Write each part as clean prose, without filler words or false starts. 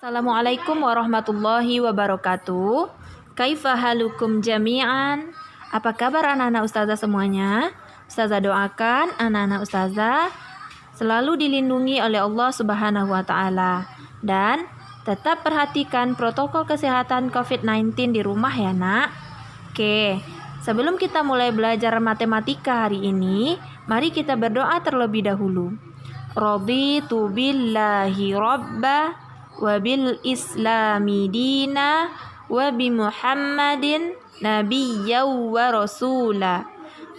Assalamualaikum warahmatullahi wabarakatuh. Kaifa halukum jami'an? Apa kabar anak-anak ustazah semuanya? Ustazah doakan anak-anak ustazah selalu dilindungi oleh Allah Subhanahu wa taala dan tetap perhatikan protokol kesehatan COVID-19 di rumah ya, Nak. Oke, sebelum kita mulai belajar matematika hari ini, mari kita berdoa terlebih dahulu. Raditu billahi rabba wa bil islami dina wa bi muhammadin nabiyya wa rasula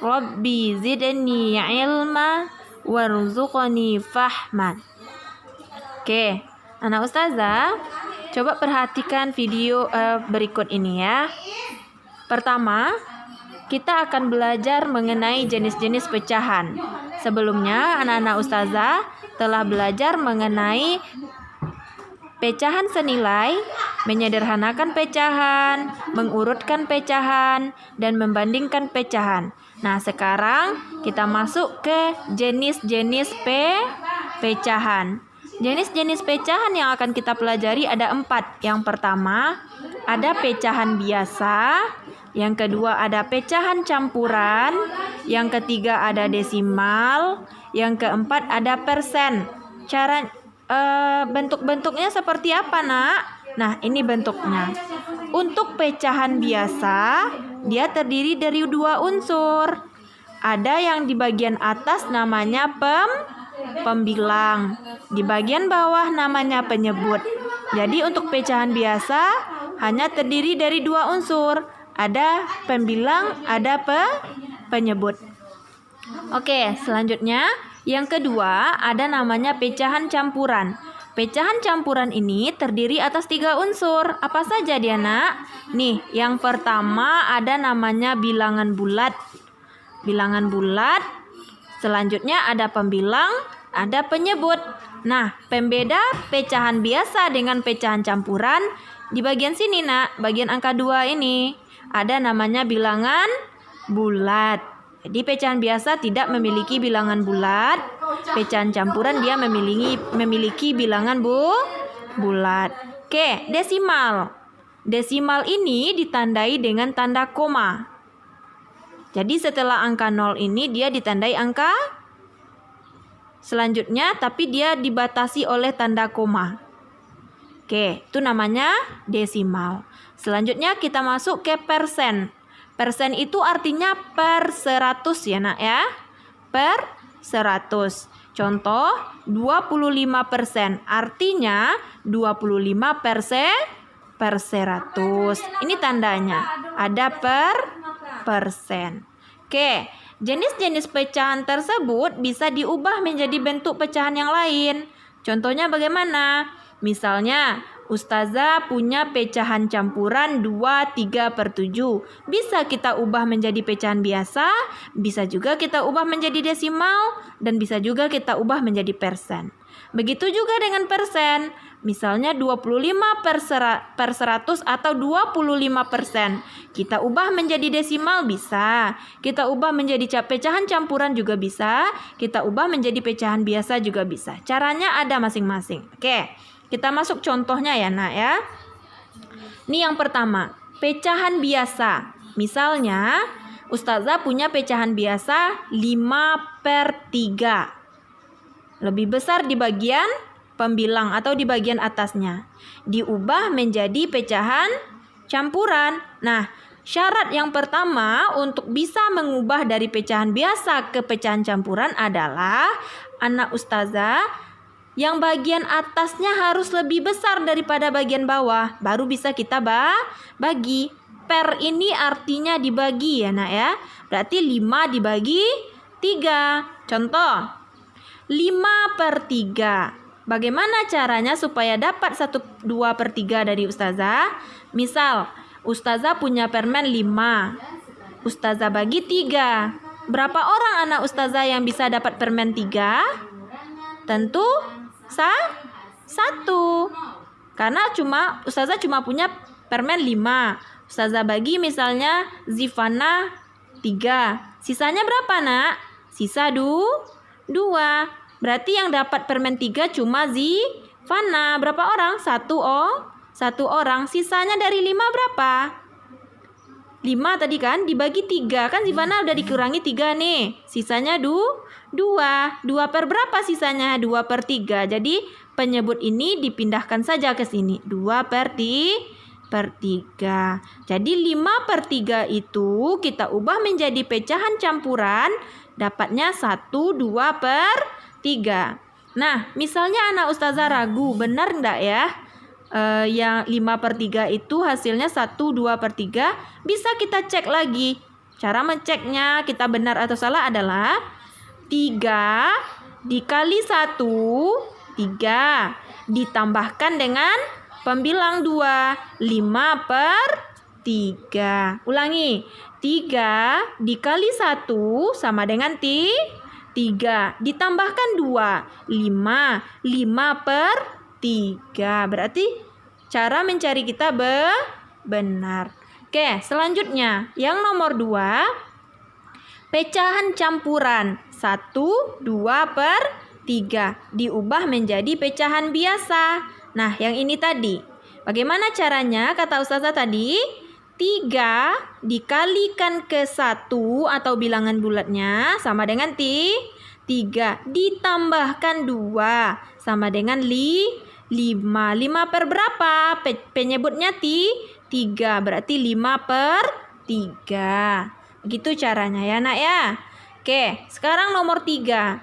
rabbi zidni ilma warzuqni fahman. Oke, anak ustazah, coba perhatikan video berikut ini ya. Pertama, kita akan belajar mengenai jenis-jenis pecahan. Sebelumnya anak-anak ustazah telah belajar mengenai pecahan senilai, menyederhanakan pecahan, mengurutkan pecahan, dan membandingkan pecahan. Nah, sekarang kita masuk ke jenis-jenis pecahan. Jenis-jenis pecahan yang akan kita pelajari ada 4. Yang pertama, ada pecahan biasa. Yang kedua, ada pecahan campuran. Yang ketiga, ada desimal. Yang keempat, ada persen. Bentuk-bentuknya seperti apa, Nak? Nah, ini bentuknya. Untuk pecahan biasa, dia terdiri dari 2 unsur. Ada yang di bagian atas namanya pembilang. Di bagian bawah namanya penyebut. Jadi untuk pecahan biasa hanya terdiri dari 2 unsur. Ada pembilang, ada penyebut. Oke, selanjutnya yang kedua ada namanya pecahan campuran. Pecahan campuran ini terdiri atas 3 unsur. Apa saja dia, Nak? Nih, yang pertama ada namanya bilangan bulat. Bilangan bulat. Selanjutnya ada pembilang, ada penyebut. Nah, pembeda pecahan biasa dengan pecahan campuran di bagian sini, Nak. Bagian angka 2 ini ada namanya bilangan bulat. Jadi pecahan biasa tidak memiliki bilangan bulat, pecahan campuran dia memiliki bilangan bulat. Oke, desimal. Desimal ini ditandai dengan tanda koma. Jadi setelah angka 0 ini dia ditandai angka selanjutnya, tapi dia dibatasi oleh tanda koma. Oke, itu namanya desimal. Selanjutnya kita masuk ke persen. Persen itu artinya per 100 ya, Nak ya. Per 100. Contoh 25%. Artinya 25 per 100. Ini tandanya. Ada per persen. Oke, jenis-jenis pecahan tersebut bisa diubah menjadi bentuk pecahan yang lain. Contohnya bagaimana? Misalnya ustazah punya pecahan campuran 2/3/7. Bisa kita ubah menjadi pecahan biasa, bisa juga kita ubah menjadi desimal, dan bisa juga kita ubah menjadi persen. Begitu juga dengan persen. Misalnya 25 per 100 atau 25%. Kita ubah menjadi desimal bisa. Kita ubah menjadi pecahan campuran juga bisa. Kita ubah menjadi pecahan biasa juga bisa. Caranya ada masing-masing. Oke. Kita masuk contohnya ya, Nak ya. Ini yang pertama, pecahan biasa. Misalnya, ustazah punya pecahan biasa 5/3. Lebih besar di bagian pembilang atau di bagian atasnya. Diubah menjadi pecahan campuran. Nah, syarat yang pertama untuk bisa mengubah dari pecahan biasa ke pecahan campuran adalah anak ustazah yang bagian atasnya harus lebih besar daripada bagian bawah. Baru bisa kita bagi. Per ini artinya dibagi ya, Nak ya. Berarti 5 dibagi 3. Contoh 5/3. Bagaimana caranya supaya dapat 1/2/3 dari ustazah? Misal ustazah punya permen 5. Ustazah bagi 3. Berapa orang anak ustazah yang bisa dapat permen 3? Tentu 1. Karena ustazah cuma punya permen 5. Ustazah bagi misalnya Zifana 3. Sisanya berapa, Nak? Sisa 2. Berarti yang dapat permen 3 cuma Fana, berapa orang? Satu orang. Sisanya dari 5 berapa? 5 tadi kan, dibagi 3. Kan si Fana udah dikurangi 3 nih. Sisanya 2. 2 per berapa sisanya? 2 per 3. Jadi penyebut ini dipindahkan saja ke sini. 2 per 3. Jadi 5 per 3 itu kita ubah menjadi pecahan campuran. Dapatnya 1, 2 per 3. Nah, misalnya anak ustazah ragu, benar enggak ya? Yang 5 per 3 itu hasilnya 1, 2 per 3. Bisa kita cek lagi. Cara menceknya kita benar atau salah adalah 3 dikali 1, 3. Ditambahkan dengan pembilang 2, 5 per 3. Ulangi, 3 dikali 1 sama dengan 3. Ditambahkan 2, 5 per 3. Berarti cara mencari kita benar. Oke, selanjutnya yang nomor 2, pecahan campuran 1, 2 per 3 diubah menjadi pecahan biasa. Nah, yang ini tadi. Bagaimana caranya? Kata ustazah tadi, 3 dikalikan ke 1 atau bilangan bulatnya sama dengan 3. Ditambahkan 2 sama dengan 5. 5 per berapa? Penyebutnya 3. Berarti 5 per 3. Begitu caranya ya nak ya. Oke, sekarang nomor 3.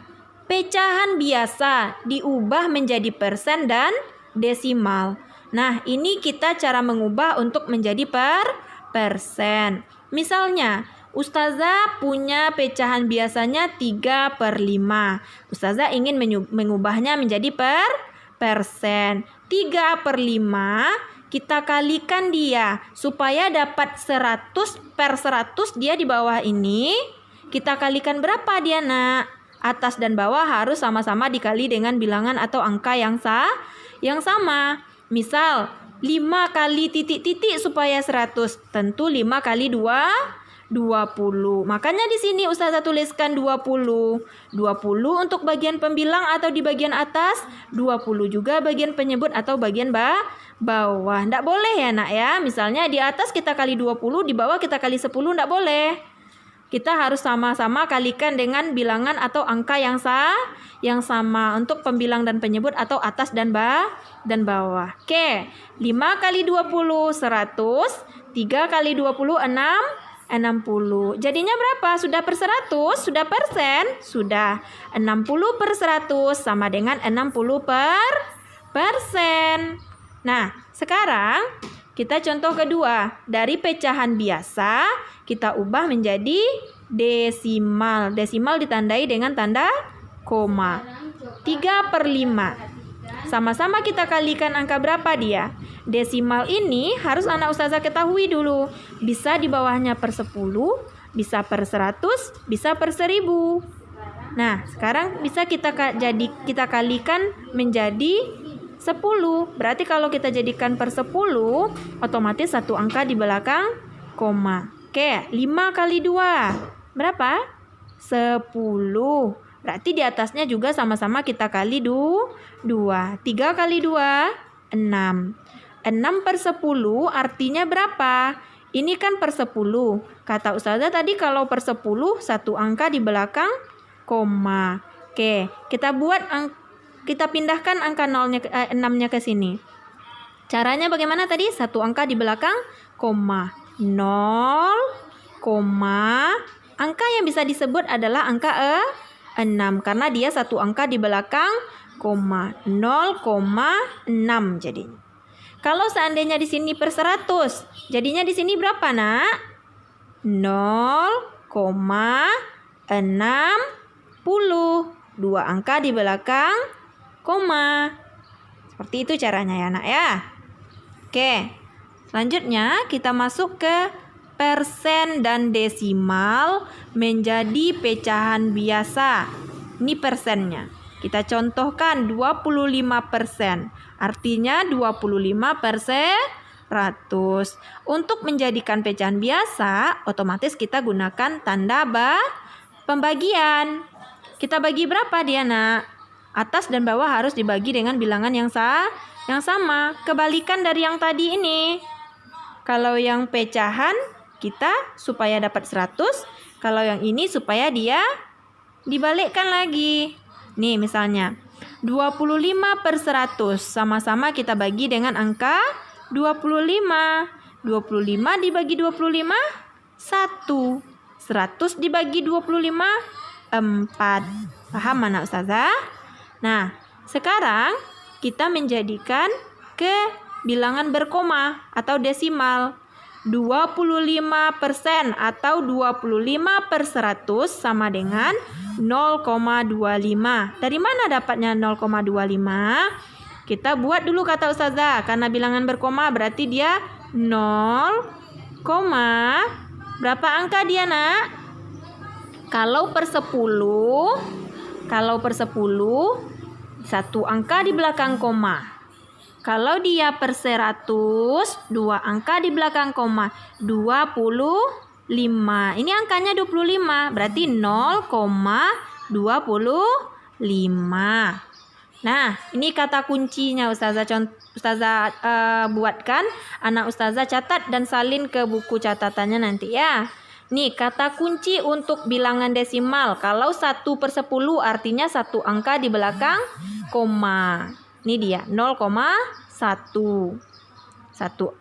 Pecahan biasa diubah menjadi persen dan desimal. Nah, ini kita cara mengubah untuk menjadi persen. Misalnya, ustazah punya pecahan biasanya 3 per 5. Ustazah ingin mengubahnya menjadi persen. 3 per 5 kita kalikan dia supaya dapat 100 per 100 dia di bawah ini. Kita kalikan berapa dia nak? Atas dan bawah harus sama-sama dikali dengan bilangan atau angka yang sama. Misal 5 kali titik-titik supaya 100. Tentu 5 kali 2 20. Makanya di sini ustazah tuliskan 20. 20 untuk bagian pembilang atau di bagian atas, 20 juga bagian penyebut atau bagian bawah. Nggak boleh ya nak ya. Misalnya di atas kita kali 20, di bawah kita kali 10, nggak boleh. Kita harus sama-sama kalikan dengan bilangan atau angka yang sama untuk pembilang dan penyebut atau atas dan bawah. Oke, 5 kali 20 100, 3 kali 20 60. Jadinya berapa? Sudah per 100? Sudah persen? Sudah. 60 per 100 sama dengan 60 per persen. Nah, sekarang kita contoh kedua. Dari pecahan biasa, kita ubah menjadi desimal. Desimal ditandai dengan tanda koma. 3 per 5. Sama-sama kita kalikan angka berapa dia? Desimal ini harus anak ustazah ketahui dulu. Bisa di bawahnya per 10, bisa per 100, bisa per 1000. Nah, sekarang bisa kita kalikan menjadi 10. Berarti kalau kita jadikan per 10, otomatis satu angka di belakang koma. Oke, 5 kali 2. Berapa? 10. Berarti di atasnya juga sama-sama kita kali 2. 3 kali 2, 6. 6 per 10 artinya berapa? Ini kan per 10. Kata ustazah tadi kalau per 10, satu angka di belakang koma. Oke, kita pindahkan angka 6-nya ke sini. Caranya bagaimana tadi? Satu angka di belakang koma. 0, angka yang bisa disebut adalah angka 6 karena dia satu angka di belakang koma. 0,6 jadinya. Kalau seandainya di sini per 100, jadinya di sini berapa nak? 0,60. 2 angka di belakang koma. Seperti itu caranya ya nak ya. Oke, selanjutnya kita masuk ke persen dan desimal menjadi pecahan biasa. Ini persennya. Kita contohkan 25%. Artinya 25 per 100. Untuk menjadikan pecahan biasa, otomatis kita gunakan tanda pembagian. Kita bagi berapa dia nak? Atas dan bawah harus dibagi dengan bilangan yang sama. Kebalikan dari yang tadi ini. Kalau yang pecahan kita supaya dapat 100, kalau yang ini supaya dia dibalikkan lagi. Nih misalnya 25/100 sama-sama kita bagi dengan angka 25. 25 dibagi 25 1. 100 dibagi 25 4. Paham anak ustazah? Nah, sekarang kita menjadikan ke bilangan berkoma atau desimal. 25% atau 25/100 sama dengan 0,25. Dari mana dapatnya 0,25? Kita buat dulu kata ustazah. Karena bilangan berkoma berarti dia 0, berapa angka dia nak? Kalau per 10, satu angka di belakang koma. Kalau dia per 100, 2 angka di belakang koma. 25. Ini angkanya 25, berarti 0,25. Nah, ini kata kuncinya ustazah buatkan. Anak ustazah catat dan salin ke buku catatannya nanti ya. Nih, kata kunci untuk bilangan desimal. Kalau 1/10 artinya satu angka di belakang koma. Ini dia 0,1. 1/10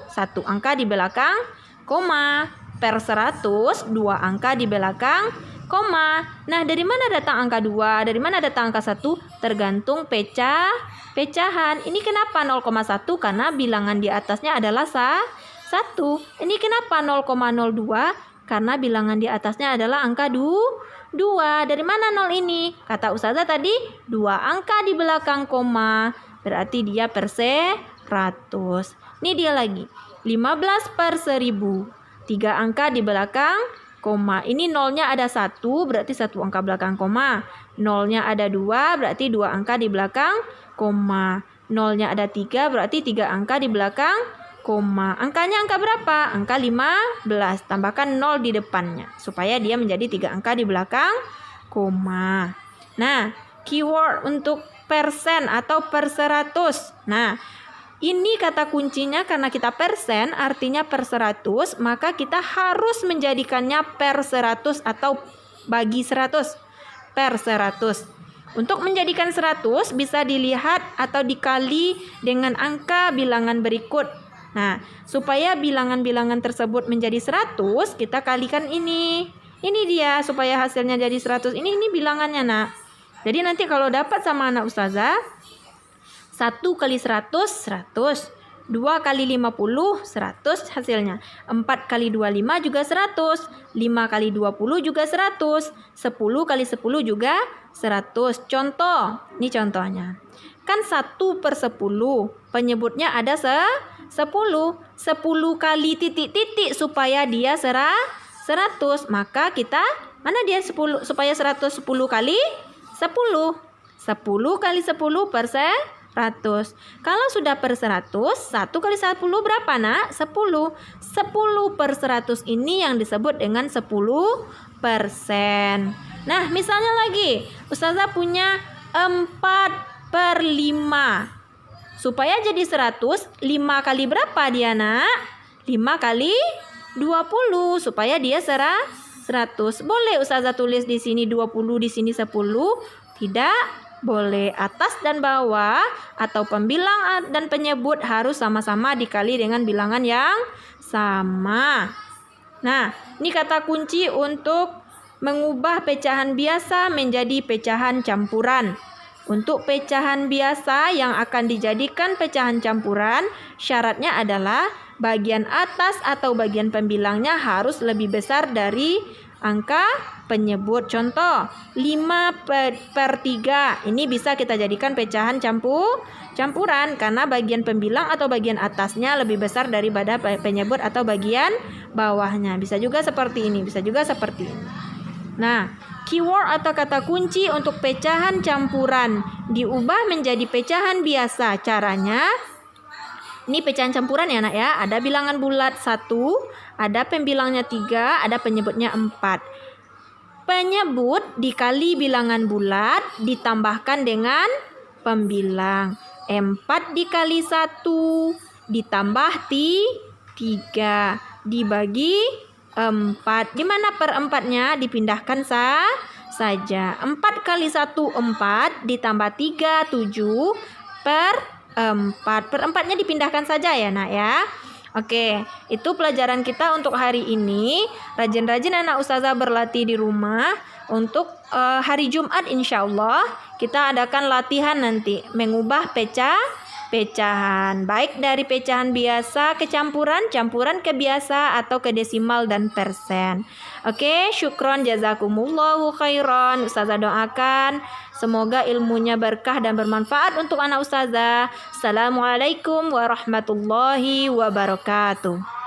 satu angka di belakang koma. Per 100 2 angka di belakang koma. Nah, dari mana datang angka 2? Dari mana datang angka 1? Tergantung pecahan. Ini kenapa 0,1? Karena bilangan di atasnya adalah 1. Ini kenapa 0,02? Karena bilangan di atasnya adalah angka 2. Dari mana 0 ini? Kata ustazah tadi 2 angka di belakang koma. Berarti dia per 100. Ini dia lagi. 15/1000. 3 angka di belakang koma. Ini nolnya ada 1, berarti 1 angka belakang koma. Nolnya ada 2, berarti 2 angka di belakang koma. Nolnya ada 3, berarti 3 angka di belakang koma. Angkanya angka berapa? Angka 15. Tambahkan 0 di depannya supaya dia menjadi 3 angka di belakang koma. Nah, keyword untuk persen atau per 100. Nah, ini kata kuncinya karena kita persen artinya per 100, maka kita harus menjadikannya per 100 atau bagi 100. Per 100. Untuk menjadikan 100 bisa dilihat atau dikali dengan angka bilangan berikut. Nah, supaya bilangan-bilangan tersebut menjadi 100, kita kalikan ini. Ini dia supaya hasilnya jadi 100. Ini bilangannya, nak. Jadi nanti kalau dapat sama anak ustazah, 1 kali 100, 100. 2 kali 50, 100 hasilnya. 4 kali 25 juga 100. 5 kali 20 juga 100. 10 kali 10 juga 100. Contoh, ini contohnya. Kan 1/10, penyebutnya ada 10. 10 kali titik-titik supaya dia 100. Maka kita, mana dia 10 supaya 100? 10 kali 10. 10 kali 10 per 100. Kalau sudah per 100, 1 kali 10 berapa nak? 10. 10/100 ini yang disebut dengan 10%. Nah, misalnya lagi, ustazah punya 4/5. Supaya jadi 100, 5 kali berapa dia nak? 5 kali 20 supaya dia 100. Boleh ustazah tulis di sini 20, di sini 10? Tidak boleh. Atas dan bawah atau pembilang dan penyebut harus sama-sama dikali dengan bilangan yang sama. Nah, ini kata kunci untuk mengubah pecahan biasa menjadi pecahan campuran. Untuk pecahan biasa yang akan dijadikan pecahan campuran, syaratnya adalah bagian atas atau bagian pembilangnya harus lebih besar dari angka penyebut. Contoh, 5/3. Ini bisa kita jadikan pecahan campuran karena bagian pembilang atau bagian atasnya lebih besar daripada penyebut atau bagian bawahnya. Bisa juga seperti ini, bisa juga seperti ini. Nah, keyword atau kata kunci untuk pecahan campuran diubah menjadi pecahan biasa. Caranya, ini pecahan campuran ya nak ya. Ada bilangan bulat 1, ada pembilangnya 3, ada penyebutnya 4. Penyebut dikali bilangan bulat ditambahkan dengan pembilang. 4 dikali 1 ditambah 3 dibagi 4. Gimana per 4-nya? Dipindahkan saja. 4 kali 1 4 ditambah 3 7 per 4. Per 4-nya dipindahkan saja ya nak ya. Oke, itu pelajaran kita untuk hari ini. Rajin-rajin anak ustazah berlatih di rumah. Untuk hari Jumat insya Allah kita adakan latihan nanti mengubah pecahan. Baik dari pecahan biasa ke campuran ke biasa atau ke desimal dan persen. Oke, syukron jazakumullahu khairan. Ustazah doakan semoga ilmunya berkah dan bermanfaat untuk anak ustazah. Assalamualaikum warahmatullahi wabarakatuh.